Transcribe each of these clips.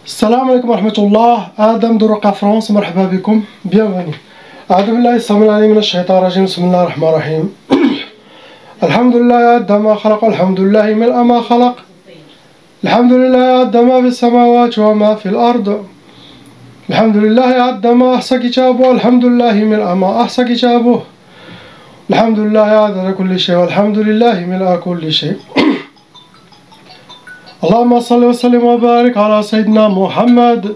السلام عليكم ورحمة الله. آدم درقة فرنسا، مرحبا بكم، bienvenue. أعوذ بالله السميع العليم من الشيطان الرجيم، بسم الله الرحمن الرحيم. الحمد لله عد ما خلق، الحمد لله ملء ما خلق، الحمد لله عد ما في السماوات وما في الأرض، الحمد لله عد ما أحصى كتابه، الحمد لله ملء ما أحصى كتابه، الحمد لله عدد كل شيء، والحمد لله ملء كل شيء. اللهم صل وسلم وبارك على سيدنا محمد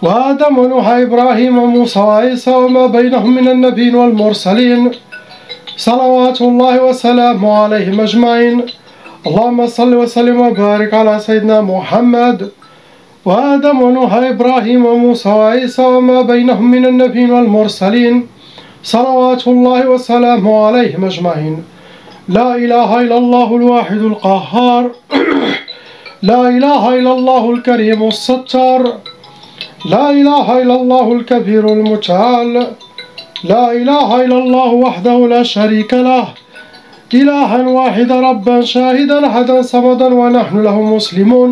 وآدم ونوح إبراهيم وموسى وعيسى وما بينهم من النبيين والمرسلين صلوات الله وسلامه عليهم أجمعين. اللهم صل وسلم وبارك على سيدنا محمد وآدم ونوح إبراهيم وموسى وعيسى وما بينهم من النبيين والمرسلين صلوات الله وسلامه عليهم أجمعين. لا إله إلا الله الواحد القهار، لا إله إلا الله الكريم الستار، لا إله إلا الله الكبير المتعال، لا إله إلا الله وحده لا شريك له، إلها واحدا ربا شاهدا أحدا صمدا ونحن له مسلمون.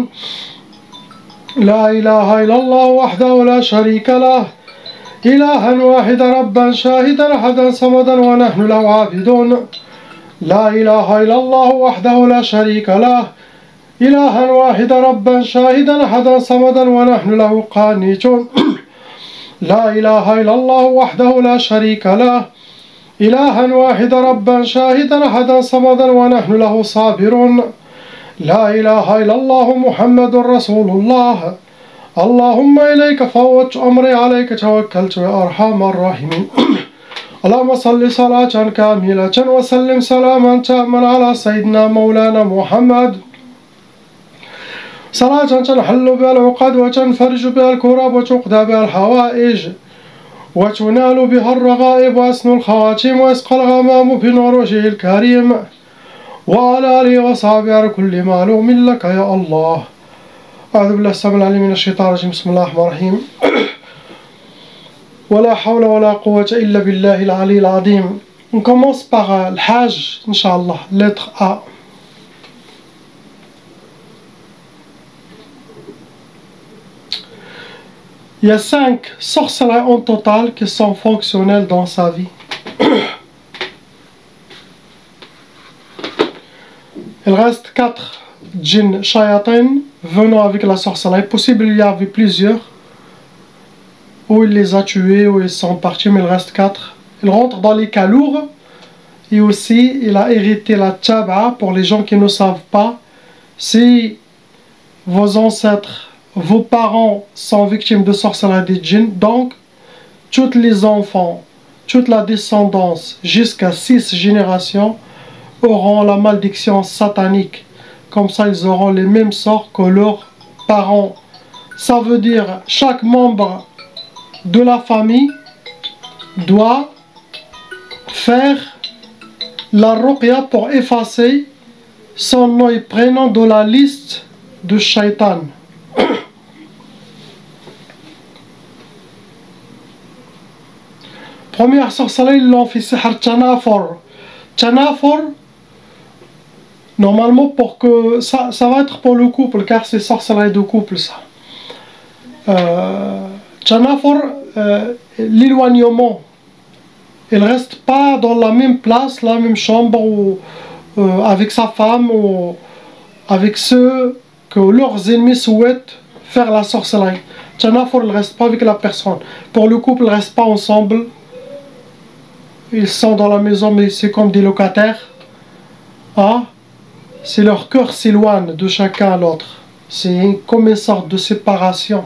لا إله إلا الله وحده لا شريك له، إلها واحدا ربا شاهدا أحدا صمدا ونحن له عابدون. لا إله إلا الله وحده لا شريك له، إلها واحدا ربا شاهدا أحدا صمدا ونحن له قانتون. لا إله إلا الله وحده لا شريك له، إلها واحدا ربا شاهدا أحدا صمدا ونحن له صابرون. لا إله إلا الله محمد رسول الله، اللهم إليك فوضت أمري عليك توكلت يا أرحم الراحمين. اللهم صل صلاة كاملة وسلم سلاما تاما على سيدنا مولانا محمد، صلاة تنحل بها العقد وتنفرج بها الكرب وتقضى بها الحوائج وتنال بها الرغائب وأسن الخواتيم ويسقى الغمام بنور وجهه الكريم وعلى آله وصحبه على كل معلوم لك يا الله. أعوذ بالله السميع العليم من الشيطان الرجيم، بسم الله الرحمن الرحيم. ولا حول ولا قوة إلا بالله العلي العظيم. On commence par le Hajj, Inch'Allah, lettre A. Il y a 5 sorcelleries en total qui sont fonctionnelles dans sa vie. Il reste 4 djinns shayatin venant avec la sorcellerie. Possible il y avait plusieurs, où il les a tués, où ils sont partis, mais il reste 4. Il rentre dans les cas lourds, et aussi il a hérité la tchaba. Pour les gens qui ne savent pas, si vos ancêtres, vos parents sont victimes de sorcellerie des djinns, donc tous les enfants, toute la descendance jusqu'à 6 générations auront la malédiction satanique. Comme ça ils auront les mêmes sorts que leurs parents. Ça veut dire chaque membre de la famille doit faire la ruqya pour effacer son nom et prénom de la liste de shaitan. Première sorcellerie, ils l'ont fait sihr Tanafur. Tanafur, normalement pour que ça va être pour le couple, car c'est sorcellerie de couple ça. Tanafur, l'éloignement. Il reste pas dans la même place, la même chambre, ou avec sa femme, ou avec ceux que leurs ennemis souhaitent faire la sorcellerie. Tanafur, il ne reste pas avec la personne. Pour le couple, ils ne restent pas ensemble. Ils sont dans la maison, mais c'est comme des locataires. Ah, c'est leur cœur s'éloigne de chacun à l'autre. C'est comme une sorte de séparation.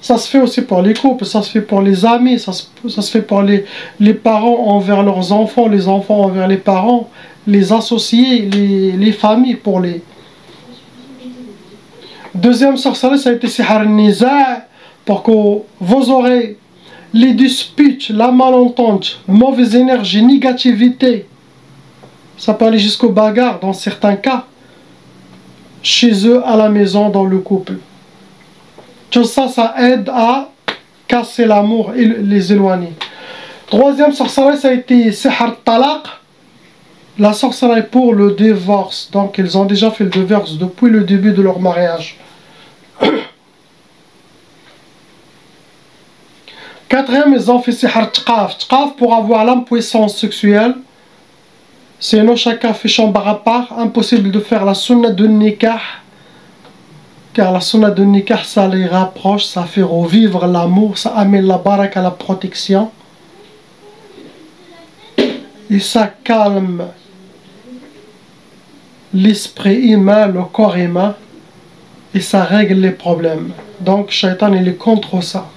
Ça se fait aussi pour les couples, ça se fait pour les amis, ça se fait pour les parents envers leurs enfants, les enfants envers les parents, les associés, les familles pour les... Deuxième sorcellerie, ça a été sihr niza, pour que vos oreilles, les disputes, la malentente, mauvaise énergie, négativité, ça peut aller jusqu'aux bagarres dans certains cas, chez eux, à la maison, dans le couple. Tout ça, ça aide à casser l'amour et les éloigner. Troisième sorcellerie, ça a été sihr talaq, la sorcellerie pour le divorce. Donc ils ont déjà fait le divorce depuis le début de leur mariage. Quatrième, ils ont fait sihr tqaf. Tqaf pour avoir l'impuissance sexuelle. Sinon, chacun fait chambre à part. Impossible de faire la sunna de nikah. Car la sunna de nikah, ça les rapproche, ça fait revivre l'amour, ça amène la baraka, la protection. Et ça calme l'esprit humain, le corps humain. Et ça règle les problèmes. Donc, Shaitan, il est contre ça.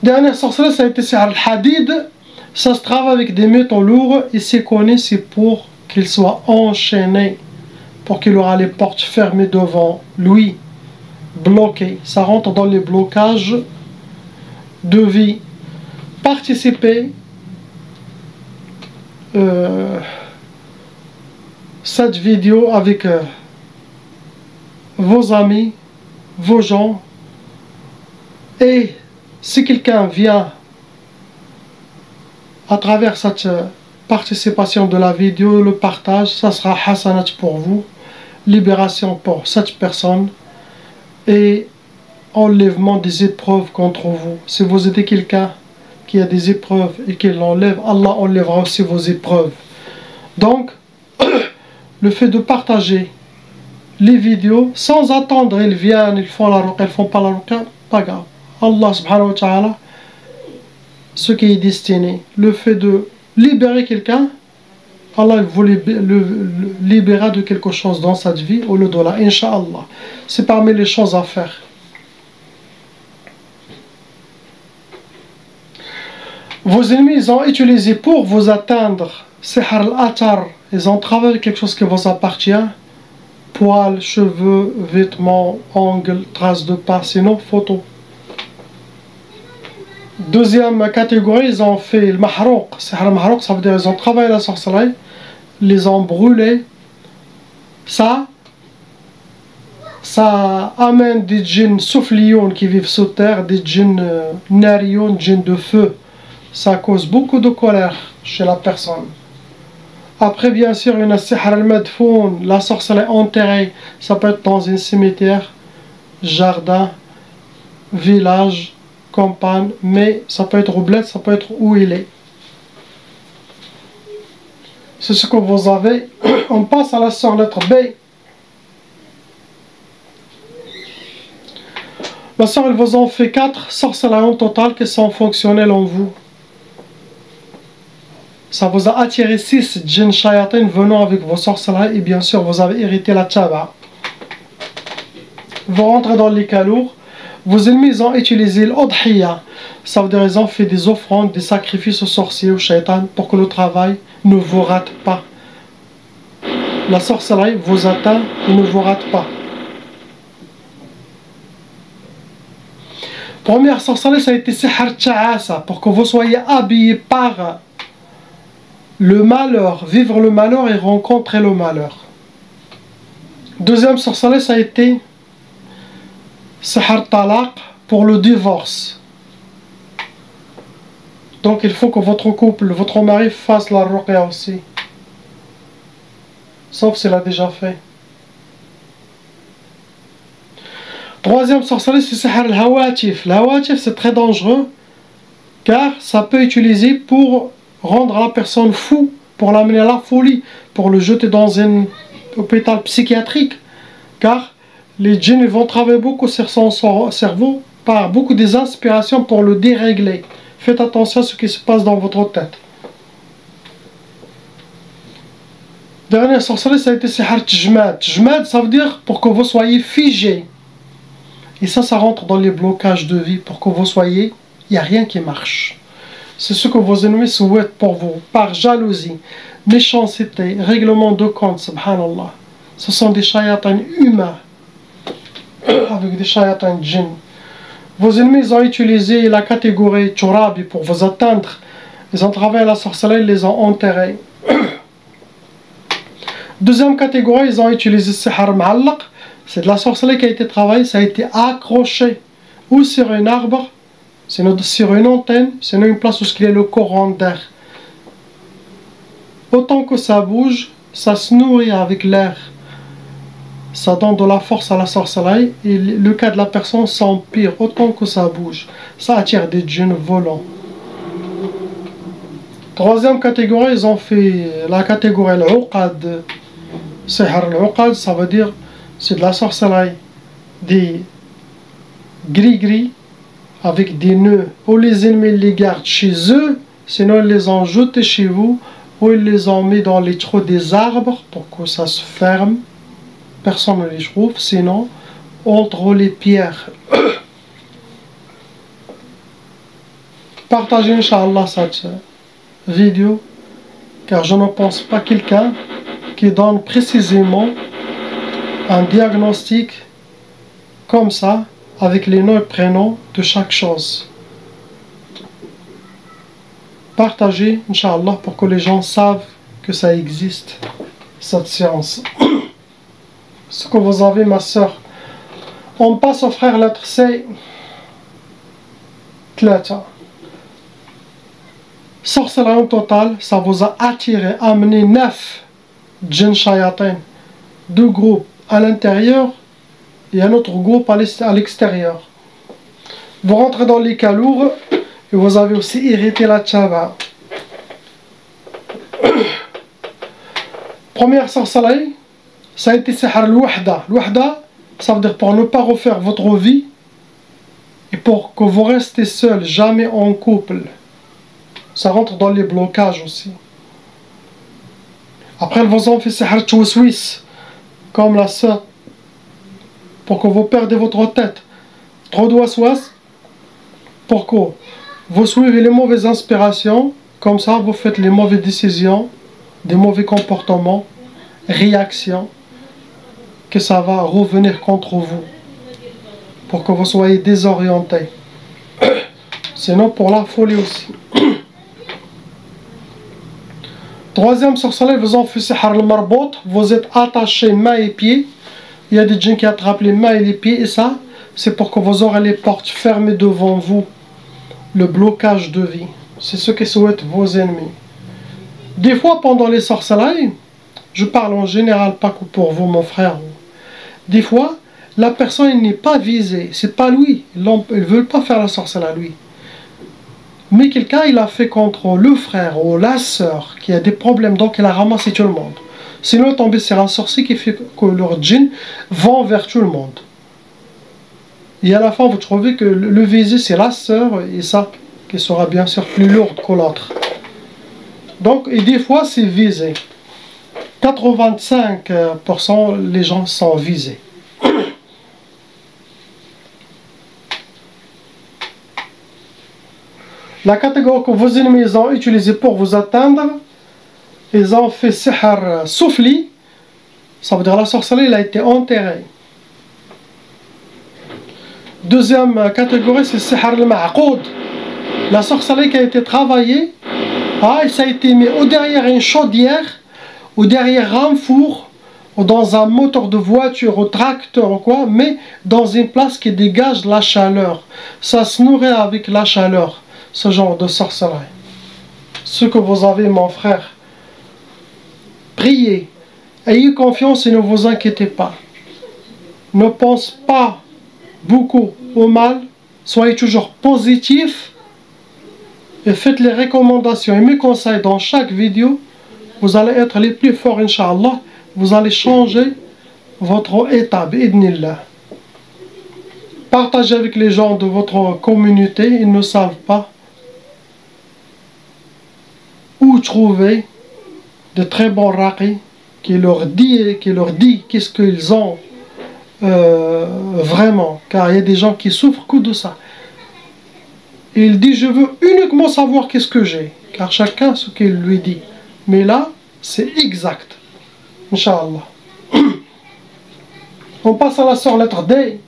Dernière sorcellerie, ça a été Sihr al-Hadid. Ça se travaille avec des métaux lourds. Et c'est connu, c'est pour qu'il soit enchaîné. Pour qu'il aura les portes fermées devant lui. Bloqué. Ça rentre dans les blocages de vie. Participez. Cette vidéo avec vos amis, vos gens, et si quelqu'un vient à travers cette participation de la vidéo, le partage, ça sera hasanat pour vous, libération pour cette personne et enlèvement des épreuves contre vous. Si vous aidez quelqu'un qui a des épreuves et qu'il l'enlève, Allah enlèvera aussi vos épreuves. Donc le fait de partager les vidéos sans attendre, ils viennent, ils font la ruqa, ils font pas la ruqa, pas grave. Allah subhanahu wa ta'ala, ce qui est destiné, le fait de libérer quelqu'un, Allah vous le libérera de quelque chose dans cette vie au lieu de là, Inch'Allah. C'est parmi les choses à faire. Vos ennemis, ils ont utilisé pour vous atteindre Sihr al-Atar. Ils ont travaillé quelque chose qui vous appartient. Poils, cheveux, vêtements, ongles, traces de pas, sinon photos. Deuxième catégorie, ils ont fait le mahrouq. Sihr al-Mahrouq, ça veut dire qu'ils ont travaillé la sorcellerie, les ont brûlés. Ça amène des djinns soufflioun qui vivent sous terre, des djinns narioun, djinns de feu. Ça cause beaucoup de colère chez la personne. Après, bien sûr, il y a Sihr al-Madfoun, la sorcellerie enterrée. Ça peut être dans un cimetière, jardin, village, campagne, mais ça peut être au bled, ça peut être où il est. C'est ce que vous avez. On passe à la lettre B. La sœur, ils vous ont fait 4 sorcelleries en total qui sont fonctionnelles en vous. Ça vous a attiré 6 djinns shayatin venant avec vos sorcelleries et bien sûr vous avez hérité la tchaba. Vous rentrez dans les calours. Vos ennemis ont utilisé l'odhiya. Ça veut dire qu'ils ont fait des offrandes, des sacrifices aux sorciers, aux shaytan pour que le travail ne vous rate pas. La sorcellerie vous atteint et ne vous rate pas. Première sorcellerie, ça a été Sihr Ta'asa, pour que vous soyez habillés par le malheur, vivre le malheur et rencontrer le malheur. Deuxième sorcellerie, ça a été Sihr Talaq, pour le divorce. Donc il faut que votre couple, votre mari fasse la ruqya aussi. Sauf s'il a déjà fait. Troisième sorcellerie, c'est Sihr al-Hawatif. Le Hawatif, c'est très dangereux, car ça peut utiliser pour rendre la personne fou, pour l'amener à la folie, pour le jeter dans un hôpital psychiatrique. Car les djinns vont travailler beaucoup sur son cerveau, par beaucoup des inspirations pour le dérégler. Faites attention à ce qui se passe dans votre tête. Dernière sorcellerie, ça a été Sihr Tjmad. Tjmad, ça veut dire pour que vous soyez figé. Et ça rentre dans les blocages de vie, pour que vous soyez, il n'y a rien qui marche. C'est ce que vos ennemis souhaitent pour vous, par jalousie, méchanceté, règlement de compte, subhanallah. Ce sont des shayatans humains, avec des shayatans djinns. Vos ennemis ont utilisé la catégorie Turabi pour vous atteindre. Ils ont travaillé la sorcellerie, ils les ont enterrés. Deuxième catégorie, ils ont utilisé Sihr Ma'allaq. C'est de la sorcellerie qui a été travaillée, ça a été accroché ou sur un arbre, sinon sur une antenne, sinon une place où il y a le courant d'air. Autant que ça bouge, ça se nourrit avec l'air. ça donne de la force à la sorcellerie et le cas de la personne s'empire autant que ça bouge. Ça attire des djinns volants. Troisième catégorie, ils ont fait la catégorie al-uqad. Sihr al-uqad, ça veut dire c'est de la sorcellerie. Des gris-gris avec des nœuds. Ou les ennemis les gardent chez eux, sinon ils les ont jetés chez vous, ou ils les ont mis dans les trous des arbres pour que ça se ferme. Personne ne les trouve, sinon entre les pierres. Partagez Inch'Allah cette vidéo, car je ne pense pas quelqu'un qui donne précisément un diagnostic comme ça, avec les noms et prénoms de chaque chose. Partagez, Inch'Allah, pour que les gens savent que ça existe, cette science. Ce que vous avez, ma soeur. On passe au frère lettre C. Tlata. Sorcellerie en total, ça vous a attiré, amené 9 djinns shayatin. 2 groupes à l'intérieur et un autre groupe à l'extérieur. Vous rentrez dans les calours et vous avez aussi irrité la tchava. Première sorcellerie, ça a été sihr al-wahda. Al-wahda, ça veut dire pour ne pas refaire votre vie et pour que vous restez seul, jamais en couple. Ça rentre dans les blocages aussi. Après, elles vous ont fait sihr al-twiswis, comme la sœur, pour que vous perdez votre tête. Trop de waswas, pour que vous suivez les mauvaises inspirations, comme ça vous faites les mauvaises décisions, des mauvais comportements, réactions, que ça va revenir contre vous, pour que vous soyez désorientés. Sinon pour la folie aussi. Troisième sorcellerie, vous en faites sihr al-marbout, vous êtes attachés mains et pieds. Il y a des djinns qui attrapent les mains et les pieds, et ça, c'est pour que vous aurez les portes fermées devant vous. Le blocage de vie. C'est ce que souhaitent vos ennemis. Des fois, pendant les sorcelleries, je parle en général, pas que pour vous, mon frère. Des fois, la personne n'est pas visée. C'est pas lui. Ils ne veulent pas faire la sorcellerie, lui. Mais quelqu'un, il a fait contre le frère ou la sœur qui a des problèmes, donc il a ramassé tout le monde. Sinon, tomber sur un sorcier qui fait que leurs djinns vont vers tout le monde. Et à la fin, vous trouvez que le visé, c'est la sœur, et ça, qui sera bien sûr plus lourde que l'autre. Donc, et des fois, c'est visé. 85% les gens sont visés. La catégorie que vos ennemis ont utilisée pour vous atteindre, ils ont fait sihr soufli, ça veut dire la sorcellerie a été enterrée. Deuxième catégorie, c'est sihr al-ma'qoud, la sorcellerie qui a été travaillée, et ça a été mis ou derrière une chaudière, ou derrière un four, ou dans un moteur de voiture, ou tracteur, ou quoi, mais dans une place qui dégage la chaleur. Ça se nourrit avec la chaleur, ce genre de sorcellerie. Ce que vous avez, mon frère, priez, ayez confiance et ne vous inquiétez pas. Ne pense pas beaucoup au mal, soyez toujours positif et faites les recommandations et mes conseils dans chaque vidéo. Vous allez être les plus forts, Inch'Allah. Vous allez changer votre état, bi'idnillah. Partagez avec les gens de votre communauté, ils ne savent pas où trouver de très bons raqis qui leur dit qu'est-ce qu'ils ont vraiment, car il y a des gens qui souffrent que de ça. Et il dit je veux uniquement savoir qu'est-ce que j'ai, car chacun ce qu'il lui dit, mais là c'est exact, Inch'Allah. On passe à la sœur lettre D.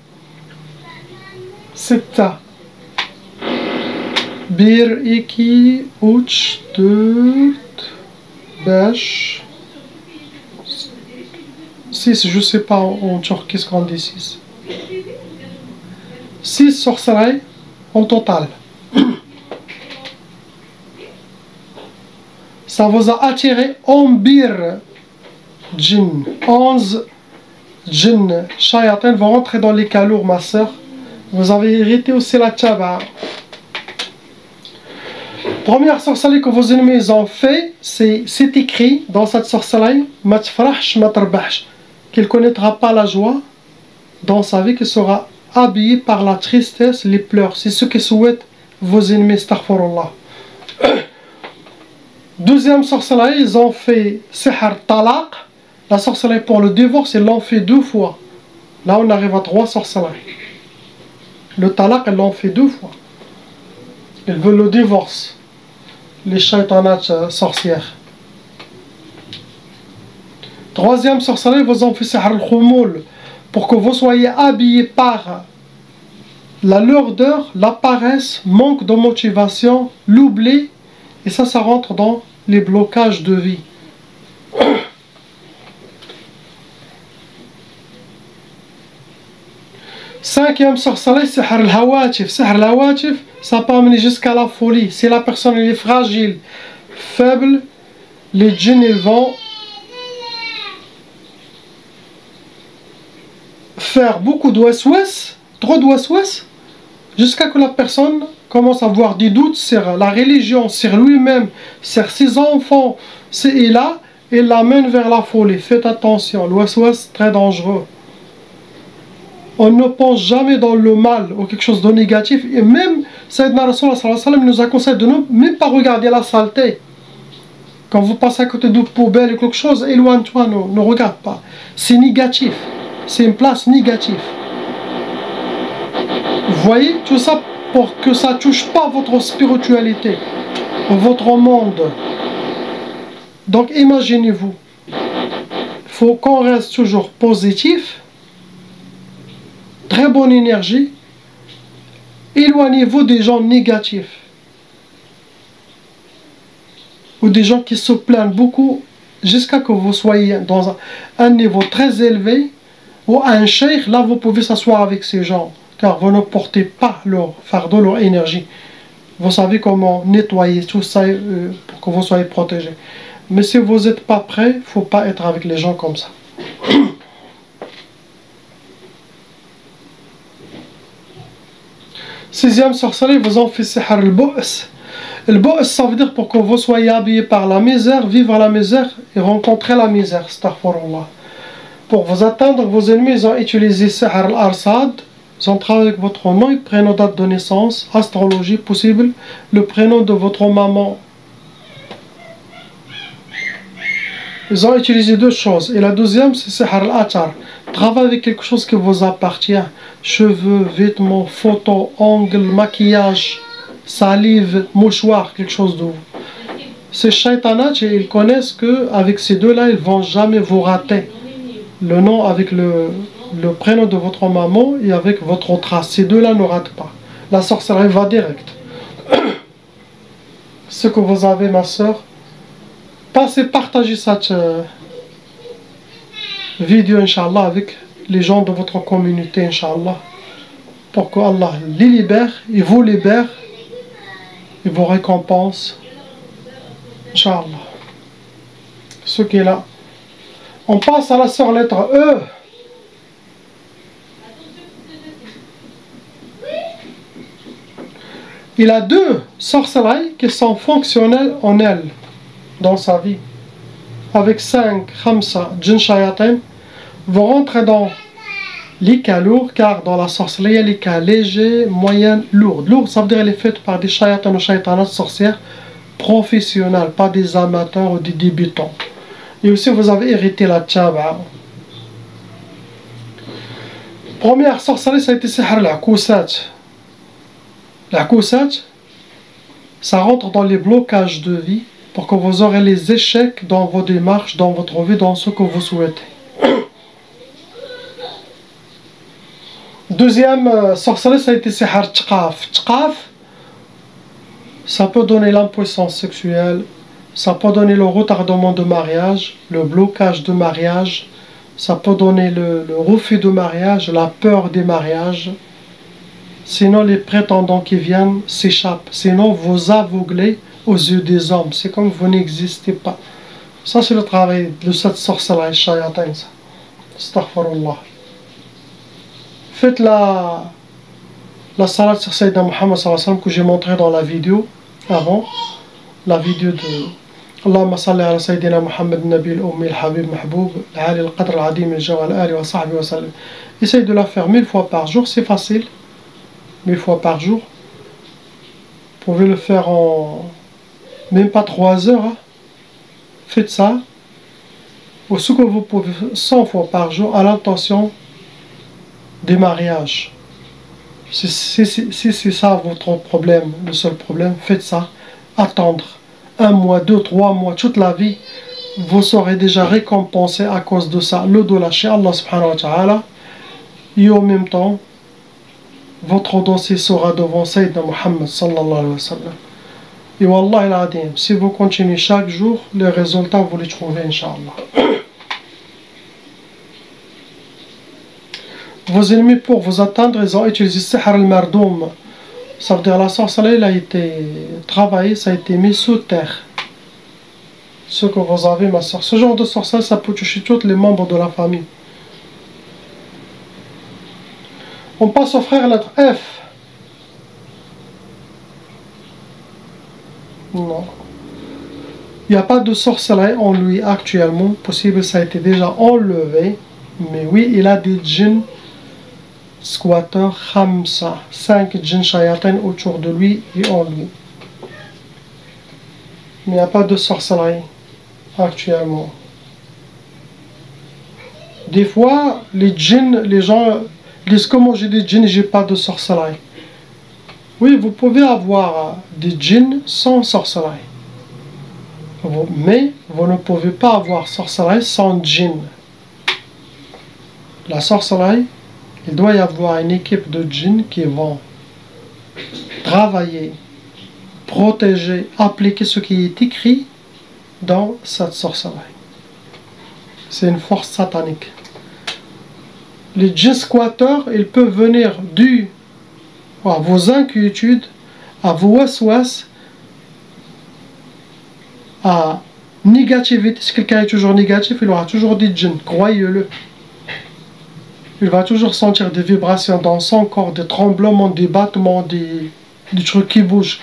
Setta Bir iki uch dört beş 6, je sais pas en turc qu'est-ce qu'on dit 6. 6 sorcelleries en total. Ça vous a attiré 11 djinns, 11 djinn, shayatin vont rentrer dans les calours, ma soeur. Vous avez hérité aussi la tchaba. Première sorcellerie que vos ennemis ont fait, c'est écrit dans cette sorcellerie, ma tfrahsh, ma tarbahsh, qu'il ne connaîtra pas la joie dans sa vie, qu'il sera habillé par la tristesse, les pleurs. C'est ce que souhaitent vos ennemis, astaghfirullah. Deuxième sorcellerie, ils ont fait sihr talaq. La sorcellerie pour le divorce, ils l'ont fait 2 fois. Là, on arrive à 3 sorcelleries. Le talaq, ils l'ont fait 2 fois. Ils veulent le divorce. Les shaitanats sorcières. Troisième sorcellerie, vous ont fait sihr al-khumul, pour que vous soyez habillés par la lourdeur, la paresse, manque de motivation, l'oubli, et ça rentre dans les blocages de vie. Cinquième sorcellerie, sihr al-hawatif. Sihr al-hawatif, ça peut amener jusqu'à la folie. Si la personne elle est fragile, faible, les djinns ils vont faire beaucoup de waswas, trop de waswas, jusqu'à que la personne commence à avoir des doutes sur la religion, sur lui-même, sur ses enfants. Et là, il l'amène vers la folie. Faites attention, le waswas très dangereux. On ne pense jamais dans le mal ou quelque chose de négatif. Et même, Sayyidina Rasulullah sallallahu alayhi wa sallam nous a conseillé de ne même pas regarder la saleté. Quand vous passez à côté d'une poubelle ou quelque chose, éloigne-toi, ne regarde pas. C'est négatif. C'est une place négative. Vous voyez, tout ça pour que ça ne touche pas votre spiritualité, votre monde. Donc imaginez-vous, il faut qu'on reste toujours positif, très bonne énergie, éloignez-vous des gens négatifs, ou des gens qui se plaignent beaucoup, jusqu'à que vous soyez dans un niveau très élevé, ou un cheikh, là vous pouvez s'asseoir avec ces gens, car vous ne portez pas leur fardeau, leur énergie. Vous savez comment nettoyer tout ça pour que vous soyez protégés. Mais si vous n'êtes pas prêt, il ne faut pas être avec les gens comme ça. Sixième sorcellerie, vous en faites sihr al-bu's. Le bu's, ça veut dire pour que vous soyez habillés par la misère, vivre la misère et rencontrer la misère. Astaghfirullah. Pour vous atteindre, vos ennemis ils ont utilisé sihr al-arsad. Ils ont travaillé avec votre nom, ils prennent nos dates de naissance, astrologie possible, le prénom de votre maman. Ils ont utilisé 2 choses. Et la deuxième, c'est sihr al-atar. Travaille avec quelque chose qui vous appartient. Cheveux, vêtements, photos, ongles, maquillage, salive, mouchoir, quelque chose de vous. Ces shaitanats, ils connaissent qu'avec ces 2-là, ils ne vont jamais vous rater. Le nom avec le prénom de votre maman et avec votre trace. Ces 2-là ne ratent pas. La sorcellerie va direct. Ce que vous avez, ma soeur, partagez cette vidéo, Inch'Allah, avec les gens de votre communauté, Inch'Allah, pour que Allah les libère, il vous libère, il vous récompense, Inch'Allah. Ce qui est là. On passe à la sœur lettre E. Il a 2 sorcelleries qui sont fonctionnelles en elle, dans sa vie. Avec 5 khamsa djinn shayatin vont rentrer dans les cas lourds, car dans la sorcellerie, il y a les cas légers, moyennes, lourdes. Lourdes, ça veut dire qu'elle est faite par des shayatans ou shaytanat sorcières professionnelles, pas des amateurs ou des débutants. Et aussi, vous avez hérité la tchaba. Première sorcellerie, ça a été sihr al-akousat. L'akousat, ça rentre dans les blocages de vie pour que vous aurez les échecs dans vos démarches, dans votre vie, dans ce que vous souhaitez. Deuxième sorcellerie, ça a été sihr tchqaf. Tchqaf, ça peut donner l'impuissance sexuelle, ça peut donner le retardement de mariage, le blocage de mariage, ça peut donner le refus de mariage, la peur des mariages. Sinon, les prétendants qui viennent s'échappent. Sinon, vous aveuglez aux yeux des hommes. C'est comme vous n'existez pas. Ça, c'est le travail de cette sorcellerie shayatin. Astaghfirullah. Faites la salat sur Sayyidina Muhammad sallallahu alayhi wa sallam que j'ai montré dans la vidéo avant. La vidéo de Allahumma salli ala Sayyidina Muhammad Nabil Ummi al-Habib Mahboub al-Ali al-Qadr al-Adim al-Jawal al-Ali wa sahbihi wa sallam. Essayez de la faire 1000 fois par jour, c'est facile. 1000 fois par jour. Vous pouvez le faire en même pas 3 heures. Hein. Faites ça. Ou ce que vous pouvez 100 fois par jour à l'intention des mariages. Si c'est ça votre problème, le seul problème, faites ça. Attendre 1 mois, 2, 3 mois, toute la vie, vous serez déjà récompensé à cause de ça. Le dos lâché, Allah subhanahu wa ta'ala. Et en même temps, votre dossier sera devant Sayyidina Muhammad sallallahu alayhi wa sallam. Et wallah al-adim, si vous continuez chaque jour, les résultats vous les trouvez, Inch'Allah. Vos ennemis, pour vous atteindre, ils ont utilisé Sihr al-Mardoum. Ça veut dire la sorcellerie a été travaillée, ça a été mis sous terre. Ce que vous avez, ma soeur. Ce genre de sorcellerie, ça peut toucher tous les membres de la famille. On passe au frère lettre F. Non. Il n'y a pas de sorcellerie en lui actuellement. Possible, ça a été déjà enlevé. Mais oui, il a des djinns squatteurs, khamsa, 5 djinns shayatin autour de lui et en lui. Mais il n'y a pas de sorcellerie actuellement. Des fois, les djinns, les gens disent comment j'ai des djinns et j'ai pas de sorcellerie. Oui, vous pouvez avoir des djinns sans sorcellerie. Mais vous ne pouvez pas avoir sorcellerie sans djinn. La sorcellerie, il doit y avoir une équipe de djinns qui vont travailler, protéger, appliquer ce qui est écrit dans cette sorcellerie. C'est une force satanique. Les djinns squatteurs, ils peuvent venir dû à vos inquiétudes, à vos waswas, à négativité. Si quelqu'un est toujours négatif, il aura toujours des djinns, croyez-le. Il va toujours sentir des vibrations dans son corps, des tremblements, des battements, des trucs qui bougent.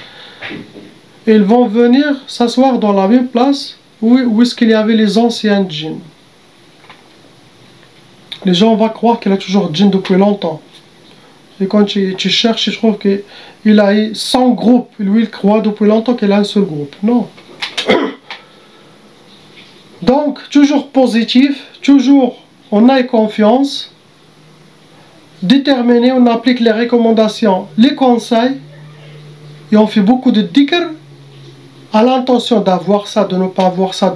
Et ils vont venir s'asseoir dans la même place où est-ce qu'il y avait les anciens djinns. Les gens vont croire qu'il a toujours djinn depuis longtemps. Et quand tu cherches, tu trouves qu'il a 100 groupes. Lui, il croit depuis longtemps qu'il a un seul groupe. Non. Donc, toujours positif, toujours on a confiance, déterminé, on applique les recommandations, les conseils, et on fait beaucoup de dhikr à l'intention d'avoir ça, de ne pas avoir ça,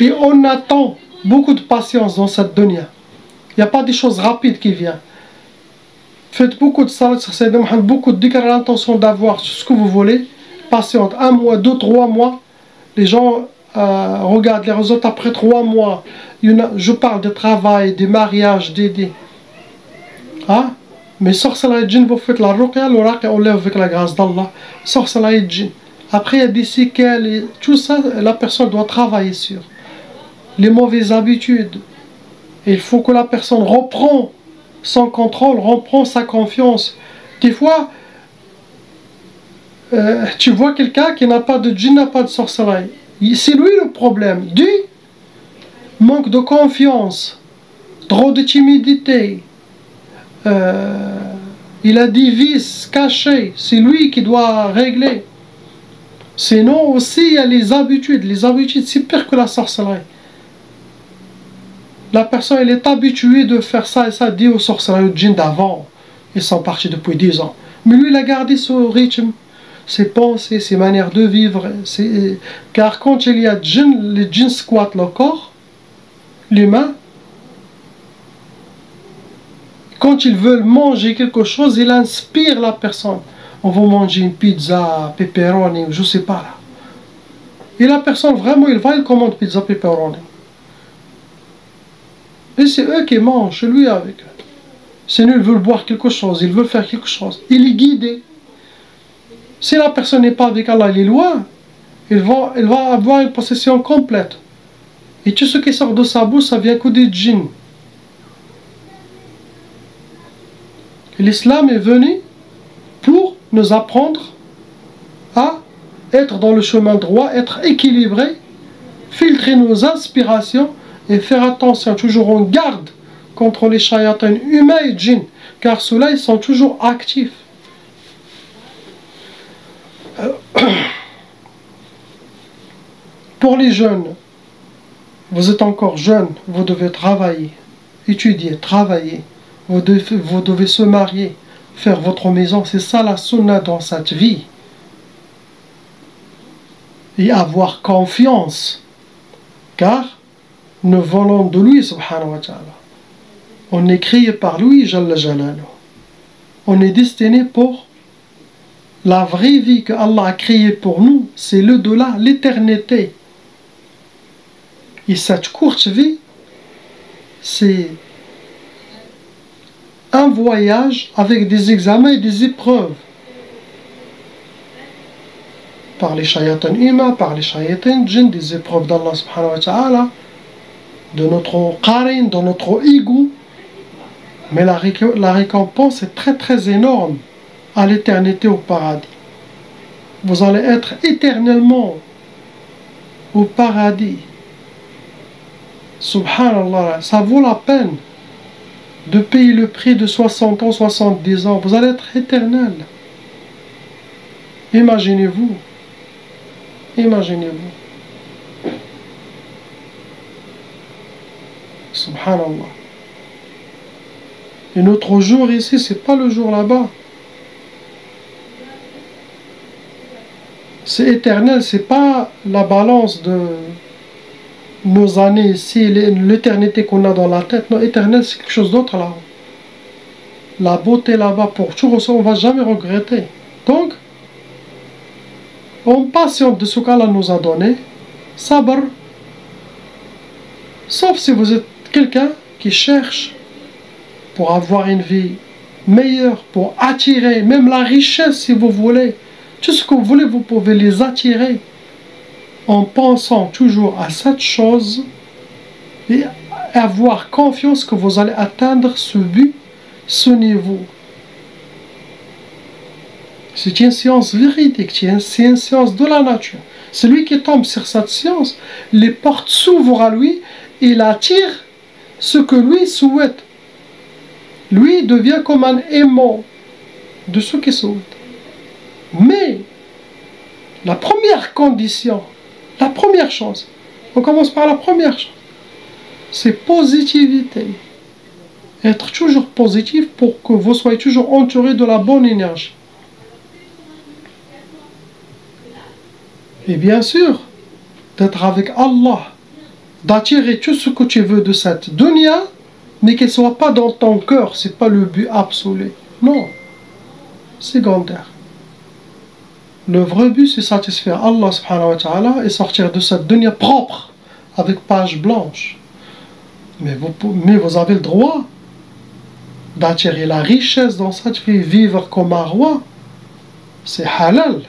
et on attend beaucoup de patience dans cette dunya. Il n'y a pas des choses rapides qui viennent. Faites beaucoup de salat sur Sayyidina Muhammad, beaucoup de dhikr à l'intention d'avoir ce que vous voulez. Patiente, 1 mois, 2, 3 mois. Les gens regardent les résultats après 3 mois. Je parle de travail, des mariages, Hein? Mais sorcellerie djinn, vous faites la ruqya, le ruqya on lève avec la grâce d'Allah. Sorcellerie djinn. Après il y a des séquelles, et tout ça, la personne doit travailler sur. Les mauvaises habitudes. Et il faut que la personne reprend son contrôle, reprend sa confiance. Des fois, tu vois quelqu'un qui n'a pas de djinn, n'a pas de sorcellerie. C'est lui le problème. Du manque de confiance, trop de timidité. Il a des vices cachés. C'est lui qui doit régler. Sinon aussi, il y a les habitudes. Les habitudes, c'est pire que la sorcellerie. La personne, elle est habituée de faire ça et ça, dit aux sorciers, aux djinns d'avant. Ils sont partis depuis 10 ans. Mais lui, il a gardé ce rythme, ses pensées, ses manières de vivre. Car quand il y a djinn, les djinns squattent le corps, l'humain. Quand ils veulent manger quelque chose, il inspire la personne. On va manger une pizza, pepperoni, je sais pas là. Et la personne, vraiment, il commande pizza, pepperoni. Et c'est eux qui mangent, lui avec eux. Sinon, ils veulent boire quelque chose, ils veulent faire quelque chose. Il est guidé. Si la personne n'est pas avec Allah, il est loin, il va avoir une possession complète. Et tout ce qui sort de sa bouche, ça vient que des djinns. L'islam est venu pour nous apprendre à être dans le chemin droit, être équilibré, filtrer nos inspirations et faire attention, toujours en garde contre les shayatins humains et djinns, car ceux-là, ils sont toujours actifs. Pour les jeunes, vous êtes encore jeunes, vous devez travailler, étudier, travailler, vous devez se marier, faire votre maison, c'est ça la sunna dans cette vie. Et avoir confiance, car nous venons de lui, subhanahu wa ta'ala. On est créé par lui, Jalla Jalaluhu. On est destiné pour la vraie vie que Allah a créée pour nous, c'est l'au-delà, l'éternité. Et cette courte vie, c'est un voyage avec des examens et des épreuves. Par les shayatans humains, par les shayatans djinns, des épreuves d'Allah subhanahu wa ta'ala, de notre qarin, de notre ego. Mais la récompense est très très énorme à l'éternité au paradis. Vous allez être éternellement au paradis. Subhanallah, ça vaut la peine de payer le prix de 60 ans, 70 ans. Vous allez être éternel. Imaginez-vous. Imaginez-vous. Subhanallah. Et notre jour ici, c'est pas le jour là-bas. C'est éternel, c'est pas la balance de nos années ici, l'éternité qu'on a dans la tête. Non, éternel, c'est quelque chose d'autre là-haut. La beauté là-bas, pour toujours, on ne va jamais regretter. Donc, on patiente de ce qu'Allah nous a donné. Sabr. Sauf si vous êtes quelqu'un qui cherche pour avoir une vie meilleure, pour attirer même la richesse si vous voulez. Tout ce que vous voulez, vous pouvez les attirer en pensant toujours à cette chose et avoir confiance que vous allez atteindre ce but, ce niveau. C'est une science véridique, c'est une science de la nature. Celui qui tombe sur cette science, les portes s'ouvrent à lui, il attire ce que lui souhaite. Lui devient comme un aimant de ce qu'il souhaite. Mais la première condition, la première chose, on commence par la première chose, c'est positivité. Être toujours positif pour que vous soyez toujours entouré de la bonne énergie. Et bien sûr, d'être avec Allah, d'attirer tout ce que tu veux de cette dunya, mais qu'elle ne soit pas dans ton cœur, ce n'est pas le but absolu. Non, secondaire. Le vrai but, c'est satisfaire Allah subhanahu wa ta'ala et sortir de cette dunya propre, avec page blanche. Mais vous avez le droit d'attirer la richesse dans cette vie, vivre comme un roi. C'est halal.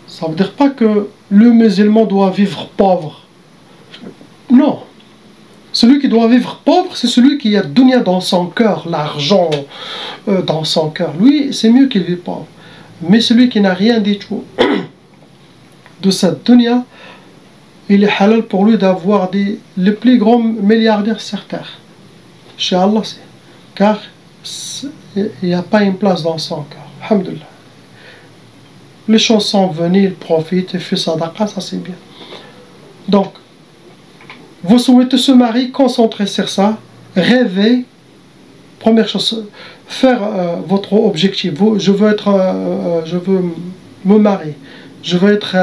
Ça ne veut dire pas que le musulman doit vivre pauvre. Non. Celui qui doit vivre pauvre, c'est celui qui a dunya dans son cœur, l'argent dans son cœur. Lui, c'est mieux qu'il vive pauvre. Mais celui qui n'a rien du tout de cette dunya, il est halal pour lui d'avoir les plus grands milliardaires sur terre. Chez Allah, car il n'y a pas une place dans son cœur. Alhamdulillah. Les choses sont venues, il profite, il fait sadaqa, ça c'est bien. Donc, vous souhaitez se marier, concentrez sur ça, rêvez. Première chose, faire votre objectif. Je veux me marier. Je veux être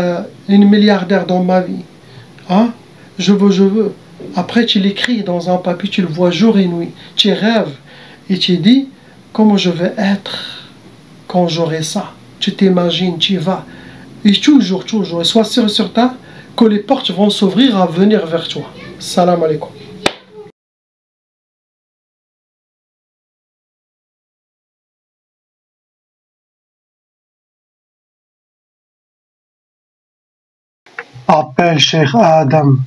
une milliardaire dans ma vie. Hein? Je veux. Après, tu l'écris dans un papier, tu le vois jour et nuit. Tu rêves et tu dis comment je vais être quand j'aurai ça. Tu t'imagines, tu y vas. Et toujours, et sois sûr et certain que les portes vont s'ouvrir à venir vers toi. Salam alaikum. Appelle Cheikh Adam.